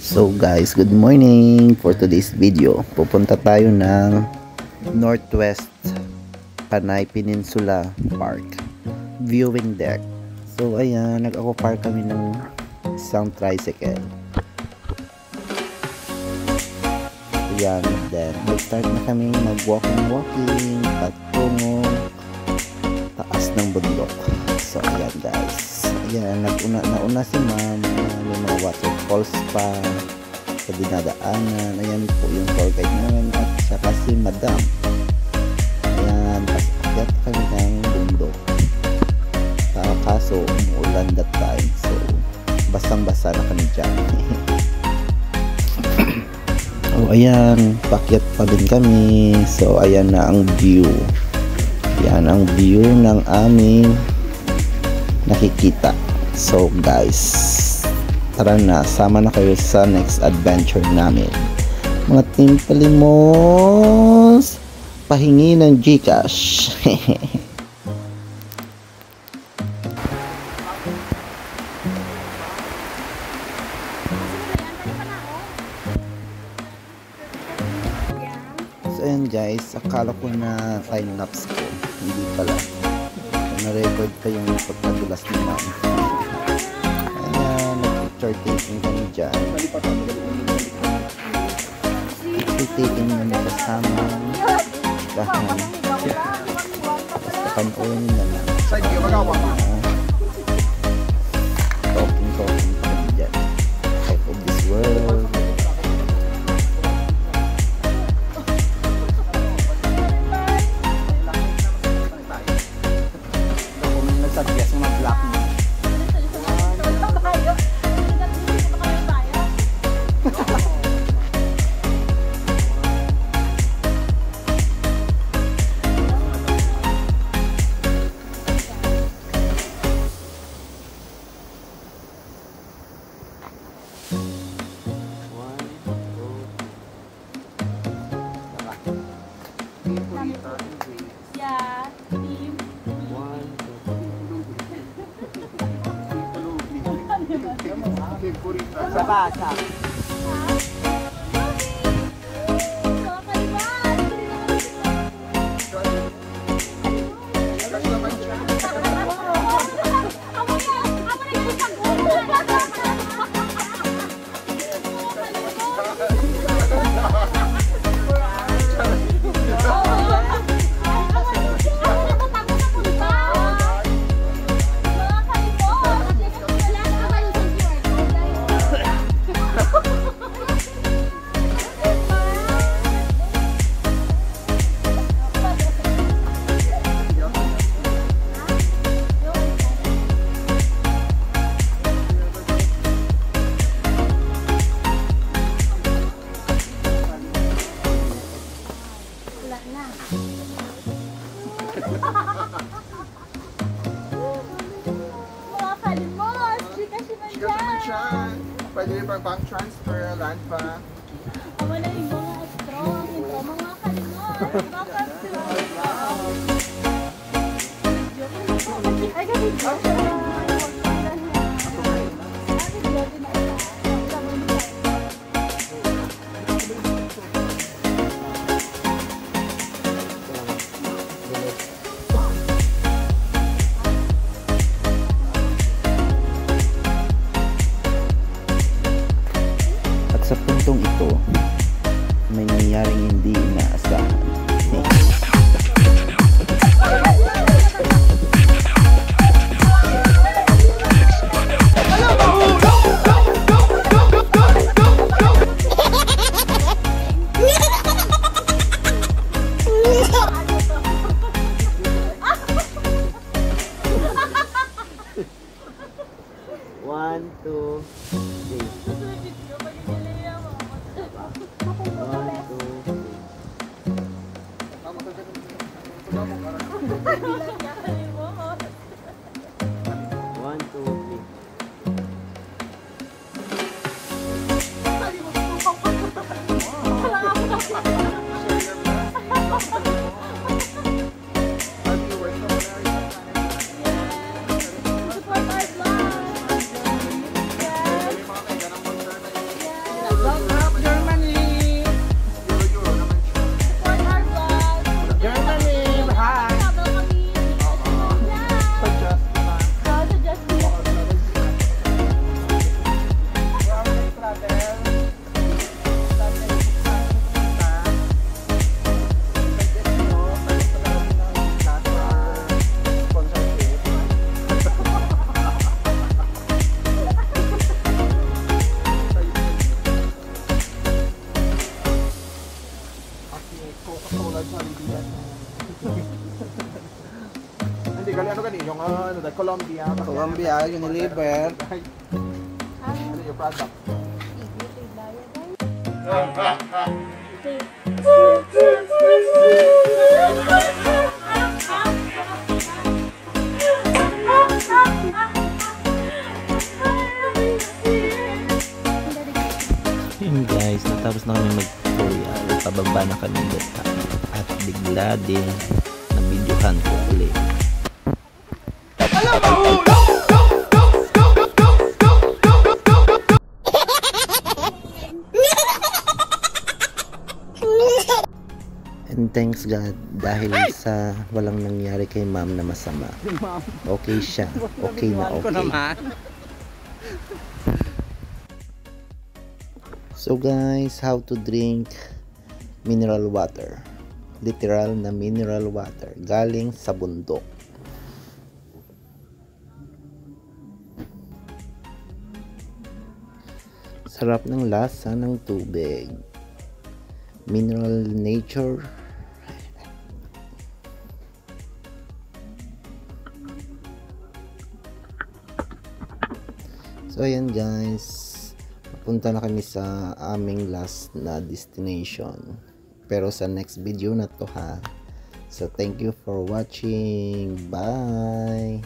So guys, good morning. For today's video, pupunta tayo ng Northwest Panay Peninsula Park viewing deck. So ayan, nag-aquapark kami ng isang tricycle. Ayan, then mag-start na kami mag-walking patungo taas ng bundok. So ayan guys, ayan, nauna si ma'am, may mga waterfalls pa sa dinadaanan. Ayan po yung tour guide namin at saka si madam. Ayan, akyat kami ng bundok. Kaso umuulan that time, so basang-basa na kami dyan. Oh, ayan, pakyat pa din kami. So ayan na ang view. Yan ang view ng aming nakikita. So guys, tara na, sama na kayo sa next adventure namin. Mga Team Palimos, pahingi ng Gcash. So ayan guys, akala ko na time lapse ko, hindi pala. Na-record pa yung pagkadulas ni ma'am. Ayan, nag-picture taking kami dyan. Picture taking na may kasama dahan. Basta panoorin nyo na lang. Talking pa kami dyan. Life of this world. Suggest mga black mo. Sa basa. Mga Palimos, Gcash naman dyan. Pwede rin pang bank transfer, land pa. Ako na yung mga strong. Ito, mga Palimos. Welcome to ay, kasi joke. Sa puntong ito, may nangyaring hindi inaasahan. One, two, three. One, two, three. Support our vlog. ano, the Colombia. Colombia, Unilever. Ano yung product? Yun guys, natapos na kami mag-tutorial. Pababa na kami dito. At bigla din na-videohan ko ulit. And thanks God dahil sa walang nangyari kay ma'am na masama. Okay siya. Okay na okay. So guys, how to drink mineral water. Literal na mineral water galing sa bundok. Sarap ng lasa ng tubig. Mineral nature. So ayan guys, punta na kami sa aming last na destination. Pero sa next video na to ha. So thank you for watching. Bye!